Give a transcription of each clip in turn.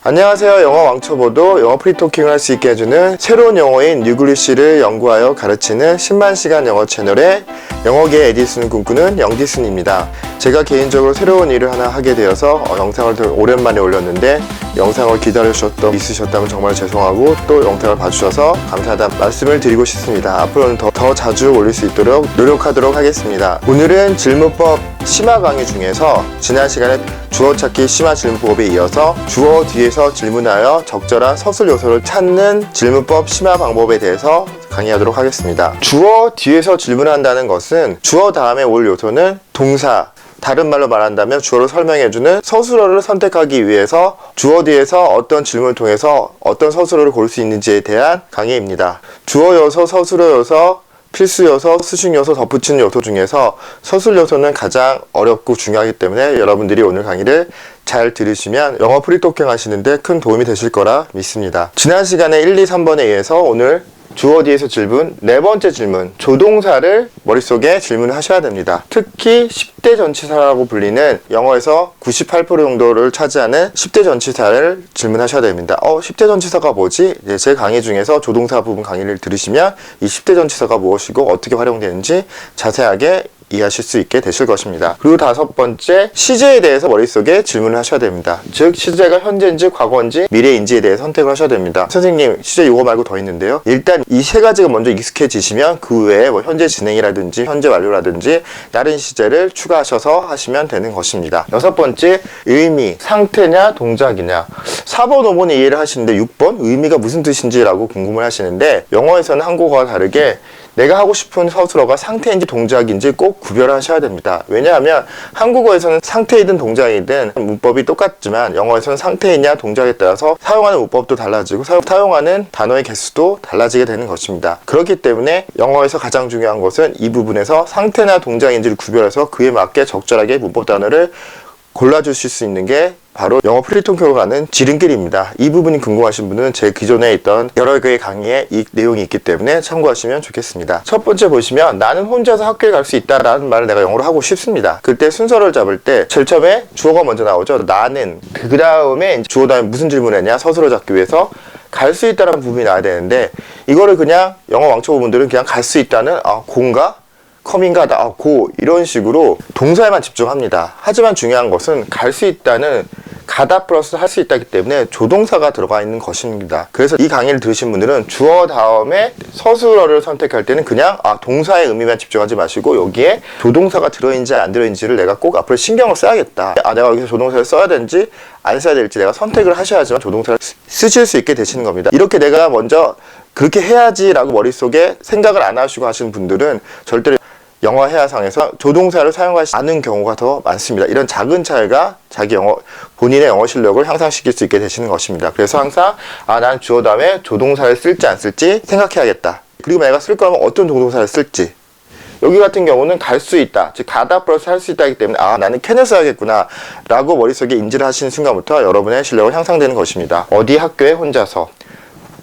안녕하세요. 영어 왕초보도 영어 프리토킹을 할 수 있게 해주는 새로운 영어인 뉴글리쉬를 연구하여 가르치는 10만 시간 영어 채널의 영어계 에디슨을 꿈꾸는 영디슨입니다. 제가 개인적으로 새로운 일을 하나 하게 되어서 영상을 더 오랜만에 올렸는데 영상을 기다려주셨던 있으셨다면 정말 죄송하고 또 영상을 봐주셔서 감사하다는 말씀을 드리고 싶습니다. 앞으로는 더 자주 올릴 수 있도록 노력하도록 하겠습니다. 오늘은 질문법 심화 강의 중에서 지난 시간에 주어 찾기 심화 질문법에 이어서 주어 뒤에서 질문하여 적절한 서술 요소를 찾는 질문법 심화 방법에 대해서 강의하도록 하겠습니다. 주어 뒤에서 질문한다는 것은 주어 다음에 올 요소는 동사, 다른 말로 말한다면 주어를 설명해주는 서술어를 선택하기 위해서 주어 뒤에서 어떤 질문을 통해서 어떤 서술어를 고를 수 있는지에 대한 강의입니다. 주어 요소, 서술어 요소, 필수 요소, 수식 요소, 덧붙이는 요소 중에서 서술 요소는 가장 어렵고 중요하기 때문에 여러분들이 오늘 강의를 잘 들으시면 영어 프리토킹 하시는데 큰 도움이 되실 거라 믿습니다. 지난 시간에 1, 2, 3번에 의해서 오늘 주어 뒤에서 질문, 네 번째 질문, 조동사를 머릿속에 질문을 하셔야 됩니다. 특히 10대 전치사라고 불리는 영어에서 98% 정도를 차지하는 10대 전치사를 질문하셔야 됩니다. 10대 전치사가 뭐지? 제 강의 중에서 조동사 부분 강의를 들으시면 이 10대 전치사가 무엇이고 어떻게 활용되는지 자세하게 이해하실 수 있게 되실 것입니다. 그리고 다섯 번째, 시제에 대해서 머릿속에 질문을 하셔야 됩니다. 즉 시제가 현재인지 과거인지 미래인지에 대해 선택을 하셔야 됩니다. 선생님, 시제 이거 말고 더 있는데요. 일단 이 세 가지가 먼저 익숙해지시면 그 외에 현재 진행이라든지 현재 완료라든지 다른 시제를 추가하셔서 하시면 되는 것입니다. 여섯 번째, 의미, 상태냐 동작이냐. 4번, 5번에 이해를 하시는데 6번 의미가 무슨 뜻인지라고 궁금을 하시는데 영어에서는 한국어와 다르게 내가 하고 싶은 서술어가 상태인지 동작인지 꼭 구별하셔야 됩니다. 왜냐하면 한국어에서는 상태이든 동작이든 문법이 똑같지만 영어에서는 상태이냐 동작에 따라서 사용하는 문법도 달라지고 사용하는 단어의 개수도 달라지게 되는 것입니다. 그렇기 때문에 영어에서 가장 중요한 것은 이 부분에서 상태나 동작인지를 구별해서 그에 맞게 적절하게 문법 단어를 골라주실 수 있는 게 바로 영어 프리토킹으로 가는 지름길입니다. 이 부분이 궁금하신 분은 제 기존에 있던 여러 개의 강의에 이 내용이 있기 때문에 참고하시면 좋겠습니다. 첫 번째 보시면 나는 혼자서 학교에 갈 수 있다라는 말을 내가 영어로 하고 싶습니다. 그때 순서를 잡을 때 제일 처음에 주어가 먼저 나오죠. 나는. 그 다음에 주어 다음에 무슨 질문을 했냐 서술어 잡기 위해서 갈 수 있다라는 부분이 나와야 되는데 이거를 그냥 영어 왕초보분들은 그냥 갈 수 있다는 공가? 커밍가다, 고 이런 식으로 동사에만 집중합니다. 하지만 중요한 것은 갈 수 있다는 가다 플러스 할 수 있다기 때문에 조동사가 들어가 있는 것입니다. 그래서 이 강의를 들으신 분들은 주어 다음에 서술어를 선택할 때는 그냥 동사의 의미만 집중하지 마시고 여기에 조동사가 들어있는지 안 들어있는지를 내가 꼭 앞으로 신경을 써야겠다. 내가 여기서 조동사를 써야 되는지 안 써야 될지 내가 선택을 하셔야지만 조동사를 쓰실 수 있게 되시는 겁니다. 이렇게 내가 먼저 그렇게 해야지 라고 머릿속에 생각을 안 하시고 하시는 분들은 절대로 영어 회화상에서 조동사를 사용하지 않은 경우가 더 많습니다. 이런 작은 차이가 본인의 영어 실력을 향상시킬 수 있게 되시는 것입니다. 그래서 항상 난 주어 다음에 조동사를 쓸지 안 쓸지 생각해야겠다. 그리고 내가 쓸 거면 어떤 조동사를 쓸지. 여기 같은 경우는 갈 수 있다, 즉 가다 플러스 할 수 있다기 때문에 나는 캔을 써야겠구나 라고 머릿속에 인지를 하시는 순간부터 여러분의 실력은 향상되는 것입니다. 어디 학교에 혼자서.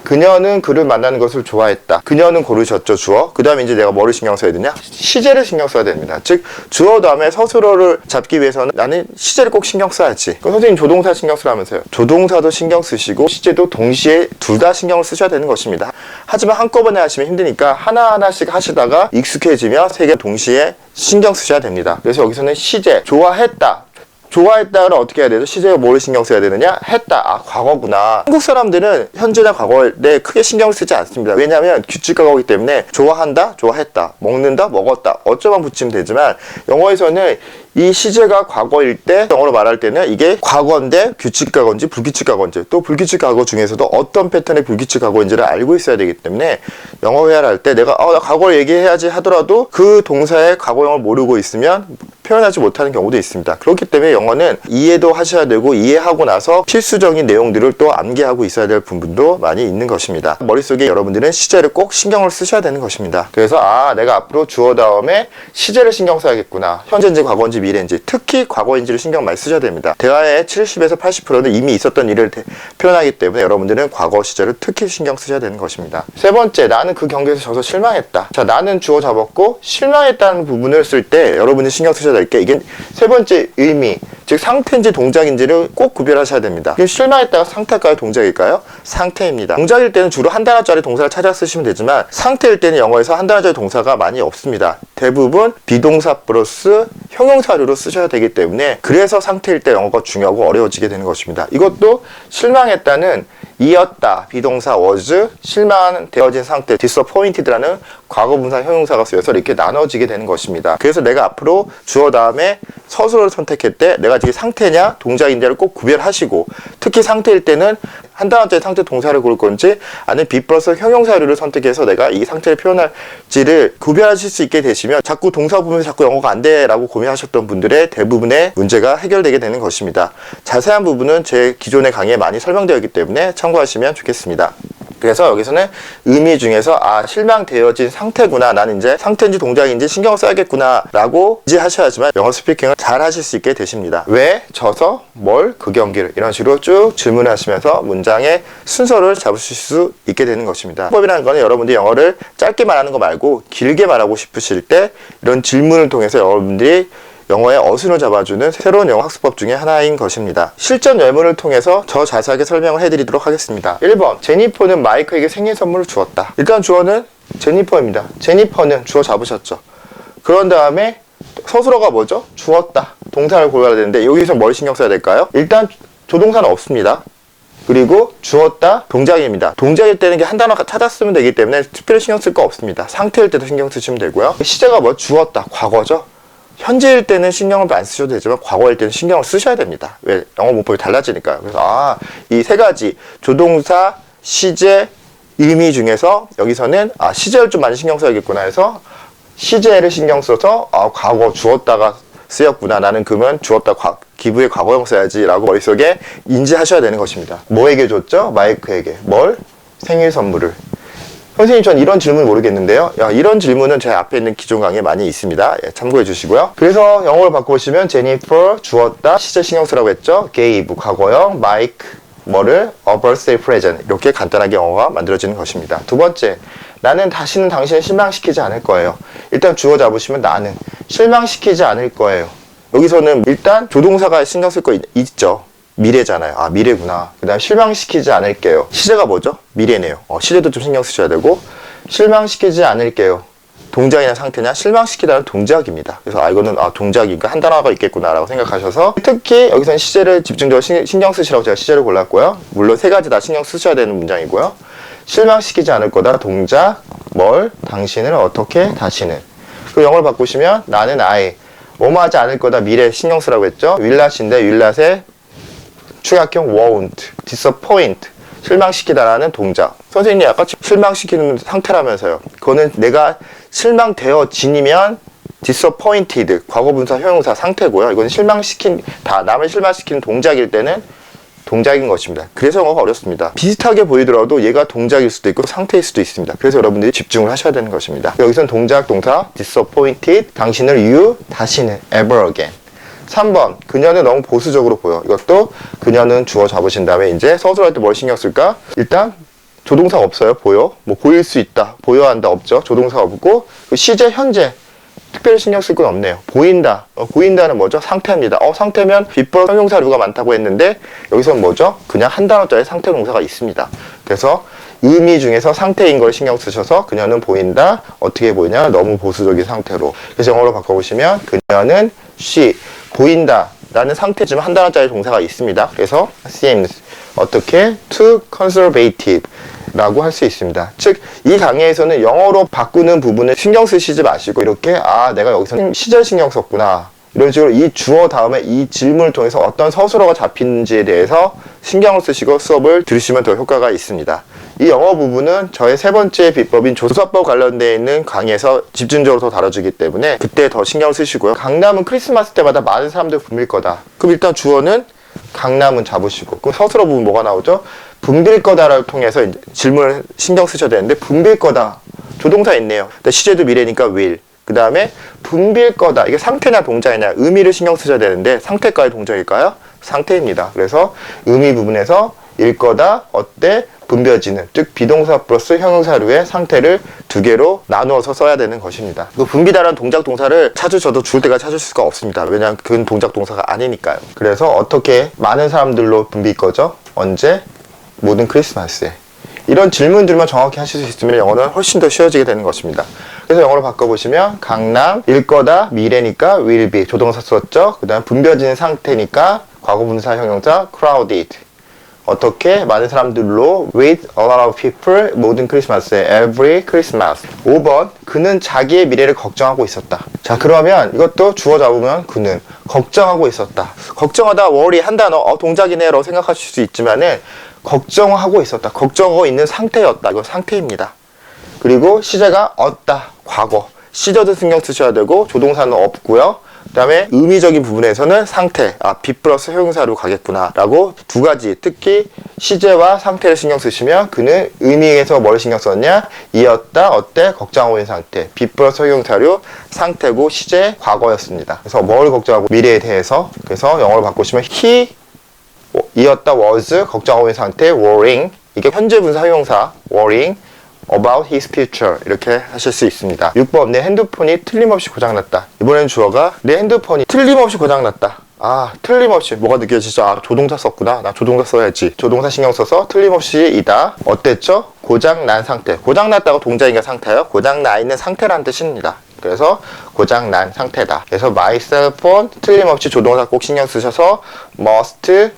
그녀는 그를 만나는 것을 좋아했다. 그녀는 고르셨죠, 주어. 그 다음에 이제 내가 뭐를 신경 써야 되냐? 시제를 신경 써야 됩니다. 즉, 주어 다음에 서술어를 잡기 위해서는 나는 시제를 꼭 신경 써야지. 그럼 선생님 조동사 신경 쓰라면서요. 조동사도 신경 쓰시고 시제도 동시에 둘 다 신경을 쓰셔야 되는 것입니다. 하지만 한꺼번에 하시면 힘드니까 하나하나씩 하시다가 익숙해지면 세 개 동시에 신경 쓰셔야 됩니다. 그래서 여기서는 시제, 좋아했다. 좋아했다를 어떻게 해야 되죠? 시제가 뭐를 신경 써야 되느냐? 했다. 과거구나. 한국 사람들은 현재나 과거에 크게 신경을 쓰지 않습니다. 왜냐하면 규칙 과거이기 때문에 좋아한다, 좋아했다, 먹는다, 먹었다, 어쩌만 붙이면 되지만 영어에서는 이 시제가 과거일 때 영어로 말할 때는 이게 과거인데 규칙 과거인지 불규칙 과거인지 또 불규칙 과거 중에서도 어떤 패턴의 불규칙 과거인지를 알고 있어야 되기 때문에 영어 회화를 할 때 내가 나 과거를 얘기해야지 하더라도 그 동사의 과거형을 모르고 있으면 표현하지 못하는 경우도 있습니다. 그렇기 때문에 영어는 이해도 하셔야 되고 이해하고 나서 필수적인 내용들을 또 암기하고 있어야 될 부분도 많이 있는 것입니다. 머릿속에 여러분들은 시제를 꼭 신경을 쓰셔야 되는 것입니다. 그래서 내가 앞으로 주어 다음에 시제를 신경 써야겠구나. 현재인지 과거인지 미래인지 특히 과거인지를 신경 많이 쓰셔야 됩니다. 대화의 70에서 80%는 이미 있었던 일을 표현하기 때문에 여러분들은 과거 시제를 특히 신경 쓰셔야 되는 것입니다. 세 번째, 나는 그 경기에서 져서 실망했다. 자, 나는 주어 잡았고 실망했다는 부분을 쓸 때 여러분이 신경 쓰셔야 될 게 이게 세 번째 의미, 즉 상태인지 동작인지를 꼭 구별하셔야 됩니다. 그럼 실망했다가 상태일까요? 동작일까요? 상태입니다. 동작일 때는 주로 한 단어짜리 동사를 찾아 쓰시면 되지만 상태일 때는 영어에서 한 단어짜리 동사가 많이 없습니다. 대부분 비동사 플러스 형용사류로 쓰셔야 되기 때문에 그래서 상태일 때 영어가 중요하고 어려워지게 되는 것입니다. 이것도 실망했다는 이었다 비동사 was, 실망되어진 상태 disappointed라는 과거분사 형용사가 쓰여서 이렇게 나눠지게 되는 것입니다. 그래서 내가 앞으로 주어 다음에 서술어를 선택할 때 내가 이게 상태냐 동작인지를 꼭 구별하시고, 특히 상태일 때는 한 단어짜리 상태 동사를 고를 건지 아니면 be 플러스 형용사류를 선택해서 내가 이 상태를 표현할지를 구별하실 수 있게 되시면 자꾸 동사 부분에서 자꾸 영어가 안 돼 라고 고민하셨던 분들의 대부분의 문제가 해결되게 되는 것입니다. 자세한 부분은 제 기존의 강의에 많이 설명되어 있기 때문에 참고하시면 좋겠습니다. 그래서 여기서는 의미 중에서 실망되어진 상태구나, 나는 이제 상태인지 동작인지 신경을 써야겠구나 라고 인지하셔야지만 영어 스피킹을 잘 하실 수 있게 되십니다. 왜, 져서, 뭘, 그 경기를 이런 식으로 쭉 질문하시면서 문장의 순서를 잡으실 수 있게 되는 것입니다. 문법이라는 거는 여러분들이 영어를 짧게 말하는 거 말고 길게 말하고 싶으실 때 이런 질문을 통해서 여러분들이 영어의 어순을 잡아주는 새로운 영어 학습법 중에 하나인 것입니다. 실전 예문을 통해서 더 자세하게 설명을 해드리도록 하겠습니다. 1번, 제니퍼는 마이크에게 생일 선물을 주었다. 일단 주어는 제니퍼입니다. 제니퍼는 주어 잡으셨죠. 그런 다음에 서술어가 뭐죠? 주었다. 동사를 골라야 되는데 여기서 뭘 신경 써야 될까요? 일단 조동사는 없습니다. 그리고 주었다 동작입니다. 동작일 때는 한 단어 찾았으면 되기 때문에 특별히 신경 쓸 거 없습니다. 상태일 때도 신경 쓰시면 되고요. 시제가 뭐? 주었다. 과거죠. 현재일 때는 신경을 안 쓰셔도 되지만 과거일 때는 신경을 쓰셔야 됩니다. 왜? 영어 문법이 달라지니까요. 그래서 이 세 가지 조동사, 시제, 의미 중에서 여기서는 시제를 좀 많이 신경 써야겠구나 해서 시제를 신경 써서 과거 주었다가 쓰였구나, 나는 그러면 주었다 기부의 과거형 써야지 라고 머릿속에 인지하셔야 되는 것입니다. 뭐에게 줬죠? 마이크에게. 뭘? 생일 선물을. 선생님, 전 이런 질문 모르겠는데요. 이런 질문은 제 앞에 있는 기존 강의에 많이 있습니다. 참고해 주시고요. 그래서 영어로 바꿔보시면 제니퍼 주었다, 시제 신경 쓰라고 했죠. gave 과거형, 마이크 뭐를? a birthday present. 이렇게 간단하게 영어가 만들어지는 것입니다. 두 번째, 나는 다시는 당신을 실망시키지 않을 거예요. 일단 주어 잡으시면 나는 실망시키지 않을 거예요. 여기서는 일단 조동사가 신경 쓸 거 있죠. 미래잖아요. 미래구나. 그 다음 실망시키지 않을게요. 시제가 뭐죠? 미래네요. 시제도 좀 신경 쓰셔야 되고, 실망시키지 않을게요. 동작이냐 상태냐? 실망시키다는 동작입니다. 그래서 이거는 동작이니까 한 단어가 있겠구나 라고 생각하셔서, 특히 여기서는 시제를 집중적으로 신경 쓰시라고 제가 시제를 골랐고요. 물론 세 가지 다 신경 쓰셔야 되는 문장이고요. 실망시키지 않을 거다. 동작, 뭘, 당신을 어떻게, 다시는. 그리고 영어를 바꾸시면 나는 뭐뭐하지 않을 거다. 미래 신경 쓰라고 했죠. willnot인데 willnot의 축약형 won't, disappoint, 실망시키다라는 동작. 선생님이 아까 실망시키는 상태라면서요. 그거는 내가 실망되어지니면 disappointed, 과거분사 형용사 상태고요. 이건 남을 실망시키는 동작일 때는 동작인 것입니다. 그래서 영어가 어렵습니다. 비슷하게 보이더라도 얘가 동작일 수도 있고 상태일 수도 있습니다. 그래서 여러분들이 집중을 하셔야 되는 것입니다. 여기서는 동작, 동사, disappointed, 당신을 다시는, ever again. 3번, 그녀는 너무 보수적으로 보여. 이것도 그녀는 주어 잡으신 다음에 이제 서술할 때 뭘 신경 쓸까? 일단 조동사가 없어요. 보여. 보일 수 있다. 보여야 한다. 없죠. 조동사가 없고, 시제, 현재. 특별히 신경 쓸 건 없네요. 보인다. 보인다는 뭐죠? 상태입니다. 상태면 비법 형용사류가 많다고 했는데 여기서는 뭐죠? 그냥 한 단어짜리 상태 동사가 있습니다. 그래서 의미 중에서 상태인 걸 신경 쓰셔서 그녀는 보인다. 어떻게 보이냐? 너무 보수적인 상태로. 그래서 영어로 바꿔보시면 그녀는 보인다 라는 상태지만 한 단어짜리 동사가 있습니다. 그래서 seems 어떻게? too conservative 라고 할 수 있습니다. 즉, 이 강의에서는 영어로 바꾸는 부분을 신경 쓰시지 마시고 이렇게 내가 여기서 시제 신경 썼구나, 이런 식으로 이 주어 다음에 이 질문을 통해서 어떤 서술어가 잡히는지에 대해서 신경을 쓰시고 수업을 들으시면 더 효과가 있습니다. 이 영어 부분은 저의 세 번째 비법인 조사법 관련되어 있는 강의에서 집중적으로 더 다뤄주기 때문에 그때 더 신경을 쓰시고요. 강남은 크리스마스 때마다 많은 사람들 붐빌 거다. 그럼 일단 주어는 강남은 잡으시고, 그럼 서술어 부분 뭐가 나오죠? 붐빌 거다를 통해서 질문을 신경 쓰셔야 되는데, 붐빌 거다. 조동사 있네요. 시제도 미래니까 will. 그 다음에 붐빌 거다. 이게 상태냐 동작이냐, 의미를 신경 쓰셔야 되는데 상태일까요 동작일까요? 상태입니다. 그래서 의미 부분에서 일 거다, 어때, 분벼지는, 즉 비동사 플러스 형용사류의 상태를 두 개로 나누어서 써야 되는 것입니다. 그 분비다라는 동작 동사를 찾으셔도 주울 때가 찾을 수가 없습니다. 왜냐하면 그건 동작 동사가 아니니까요. 그래서 어떻게 많은 사람들로 분비일 거죠? 언제? 모든 크리스마스에. 이런 질문들만 정확히 하실 수 있으면 영어는 훨씬 더 쉬워지게 되는 것입니다. 그래서 영어로 바꿔보시면 강남, 일 거다, 미래니까 will be, 조동사 썼죠? 그 다음 분벼지는 상태니까 과거분사 형용사 crowded. 어떻게? 많은 사람들로 with a lot of people, 모든 크리스마스에 every Christmas. 5번, 그는 자기의 미래를 걱정하고 있었다. 자, 그러면 이것도 주어 잡으면 그는 걱정하고 있었다. 걱정하다 worry 한 단어, 동작이네 라고 생각하실 수 있지만은 걱정하고 있었다. 걱정하고 있는 상태였다. 이거 상태입니다. 그리고 시제가 얻다. 과거. 시저도 신경 쓰셔야 되고 조동사는 없고요. 그 다음에 의미적인 부분에서는 상태, be 플러스 형용사로 가겠구나 라고 두 가지, 특히 시제와 상태를 신경 쓰시면 그는 의미에서 뭘 신경 썼냐? 이었다, 어때? 걱정하고 있는 상태. be 플러스 형용사로 상태고 시제 과거였습니다. 그래서 뭘 걱정하고 미래에 대해서, 그래서 영어로 바꾸시면 he 이었다, was 걱정하고 있는 상태, worrying. 이게 현재 분사 형용사 worrying about his future 이렇게 하실 수 있습니다. 6번, 내 핸드폰이 틀림없이 고장났다. 이번엔 주어가 내 핸드폰이 틀림없이 고장났다. 틀림없이 뭐가 느껴지죠? 조동사 썼구나. 나 조동사 써야지. 조동사 신경 써서 틀림없이 이다. 어땠죠? 고장난 상태. 고장났다고 동작인가 상태예요? 고장나 있는 상태라는 뜻입니다. 그래서 고장난 상태다. 그래서 my cell phone 틀림없이 조동사 꼭 신경 쓰셔서 must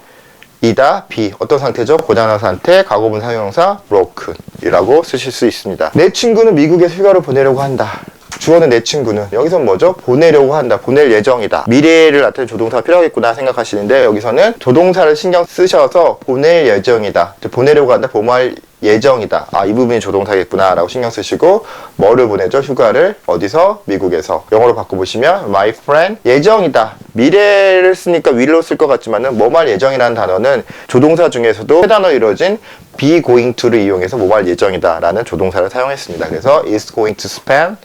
이다, be. 어떤 상태죠? 고장난 상태, 과거분사 형용사, broken 이라고 쓰실 수 있습니다. 내 친구는 미국에 휴가를 보내려고 한다. 주어는 내 친구는. 여기서 뭐죠? 보내려고 한다. 보낼 예정이다. 미래를 나타내는 조동사가 필요하겠구나 생각하시는데 여기서는 조동사를 신경 쓰셔서 보낼 예정이다. 보내려고 한다. 보낼 예정이다. 이 부분이 조동사겠구나 라고 신경 쓰시고 뭐를 보내죠? 휴가를. 어디서? 미국에서. 영어로 바꿔보시면 my friend 예정이다. 미래를 쓰니까 will로 쓸 것 같지만은 뭐말 예정이라는 단어는 조동사 중에서도 세 단어 이루어진 be going to를 이용해서 뭐말 예정이다 라는 조동사를 사용했습니다. 그래서 is going to spend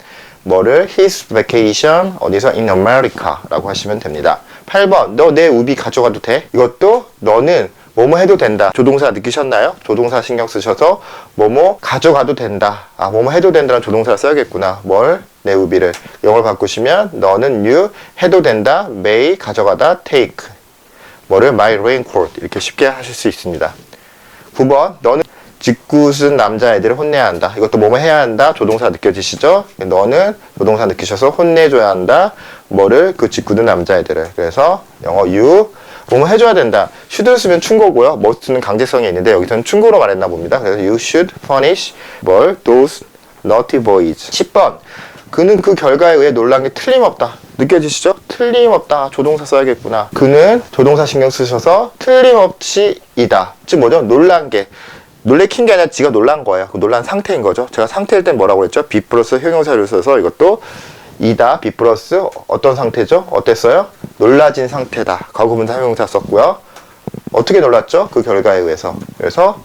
뭐를 his vacation 어디서 in America 라고 하시면 됩니다. 8번 너 내 우비 가져가도 돼? 이것도 너는 뭐뭐 해도 된다. 조동사 느끼셨나요? 조동사 신경 쓰셔서 뭐뭐 가져가도 된다. 뭐뭐 해도 된다는 조동사를 써야겠구나. 뭘? 내 우비를. 영어로 바꾸시면 너는 you 해도 된다. may 가져가다 take. 뭐를? my raincoat. 이렇게 쉽게 하실 수 있습니다. 9번 너는 짓궂은 남자애들을 혼내야 한다. 이것도 뭐뭐 해야 한다. 조동사 느껴지시죠? 너는 조동사 느끼셔서 혼내줘야 한다. 뭐를? 그 짓궂은 남자애들을. 그래서 영어 you 뭐뭐 해줘야 된다. should를 쓰면 충고고요. must는 강제성이 있는데 여기서는 충고로 말했나 봅니다. 그래서 you should punish 뭘? those naughty boys. 10번 그는 그 결과에 의해 놀란 게 틀림없다. 느껴지시죠? 틀림없다. 조동사 써야겠구나. 그는 조동사 신경 쓰셔서 틀림없이 이다. 즉 뭐죠? 놀란 게. 놀래킨 게 아니라 지가 놀란 거예요. 그 놀란 상태인 거죠. 제가 상태일 땐 뭐라고 했죠? be 플러스 형용사를 써서 이것도 이다. be 플러스 어떤 상태죠? 어땠어요? 놀라진 상태다. 과거분사 형용사 썼고요. 어떻게 놀랐죠? 그 결과에 의해서. 그래서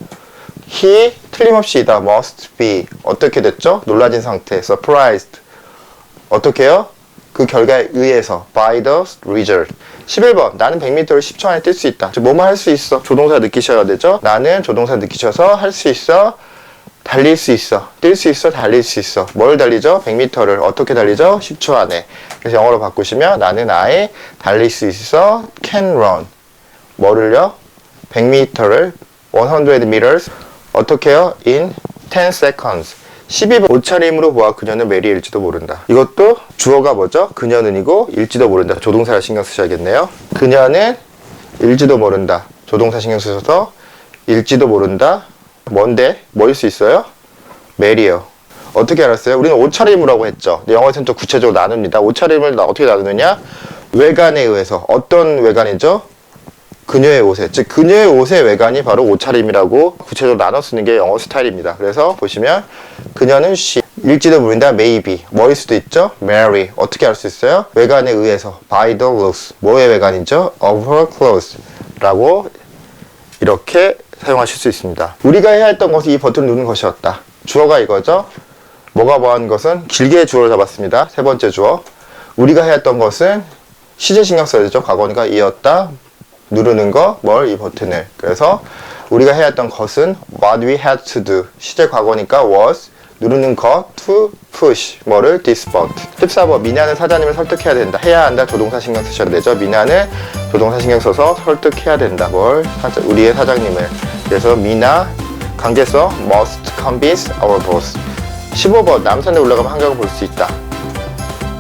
he 틀림없이 이다. must be 어떻게 됐죠? 놀라진 상태. surprised 어떻게 해요? 그 결과에 의해서 by the result. 11번 나는 100m를 10초 안에 뛸 수 있다. 즉 뭐만 할 수 있어. 조동사 느끼셔야 되죠. 나는 조동사 느끼셔서 할 수 있어. 달릴 수 있어. 뛸 수 있어. 달릴 수 있어. 뭘 달리죠? 100m를 어떻게 달리죠? 10초 안에. 그래서 영어로 바꾸시면 나는 아예 달릴 수 있어. can run. 뭐를요? 100m를 100 meters 어떻게 해요? in 10 seconds. 12번 옷차림으로 보아 그녀는 메리일지도 모른다. 이것도 주어가 뭐죠? 그녀는이고 일지도 모른다. 조동사를 신경 쓰셔야겠네요. 그녀는 일지도 모른다. 조동사 신경 쓰셔서 일지도 모른다. 뭔데? 뭐일 수 있어요? 메리요. 어떻게 알았어요? 우리는 옷차림이라고 했죠. 영어에서는 또 구체적으로 나눕니다. 옷차림을 어떻게 나누느냐? 외관에 의해서. 어떤 외관이죠? 그녀의 옷에. 즉 그녀의 옷의 외관이 바로 옷차림이라고 구체적으로 나눠 쓰는 게 영어 스타일입니다. 그래서 보시면 그녀는 she. 일지도 모른다. maybe. 뭐일 수도 있죠? marry. 어떻게 알 수 있어요? 외관에 의해서. by the looks. 뭐의 외관이죠? of her clothes. 라고 이렇게 사용하실 수 있습니다. 우리가 해야 했던 것은 이 버튼을 누르는 것이었다. 주어가 이거죠. 뭐가 뭐한 것은 길게 주어를 잡았습니다. 세 번째 주어. 우리가 해야 했던 것은 시제 신경 써야 되죠. 과거니까 이었다. 누르는 거, 뭘? 이 버튼을. 그래서 우리가 해야 했던 것은 what we had to do. 시제 과거니까 was 누르는 것 to push 뭐를 disport. 14번 미나는 사장님을 설득해야 된다. 해야 한다. 조동사 신경 쓰셔야 되죠. 미나는 조동사 신경 써서 설득해야 된다. 뭘? 우리의 사장님을. 그래서 미나 관계서 must convince our boss. 15번 남산에 올라가면 한강을 볼 수 있다.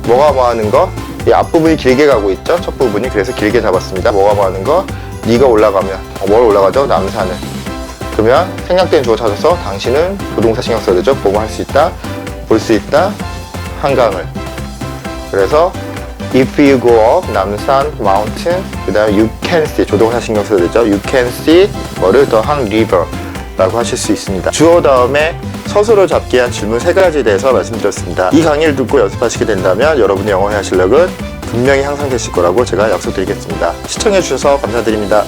뭐가 뭐 하는 거? 이 앞부분이 길게 가고 있죠. 첫 부분이. 그래서 길게 잡았습니다. 뭐가 뭐 하는 거? 네가 올라가면 뭘 올라가죠? 남산을. 그러면 생략된 주어 찾아서 당신은 조동사 신경 써야 되죠. 보고 할 수 있다, 볼 수 있다, 한강을. 그래서 if you go up 남산 mountain, 그 다음에 you can see 조동사 신경 써야 되죠. you can see 뭐를 더한 river 라고 하실 수 있습니다. 주어 다음에 서술을 잡기 위한 질문 3가지에 대해서 말씀드렸습니다. 이 강의를 듣고 연습하시게 된다면 여러분의 영어 회화 실력은 분명히 향상되실 거라고 제가 약속드리겠습니다. 시청해주셔서 감사드립니다.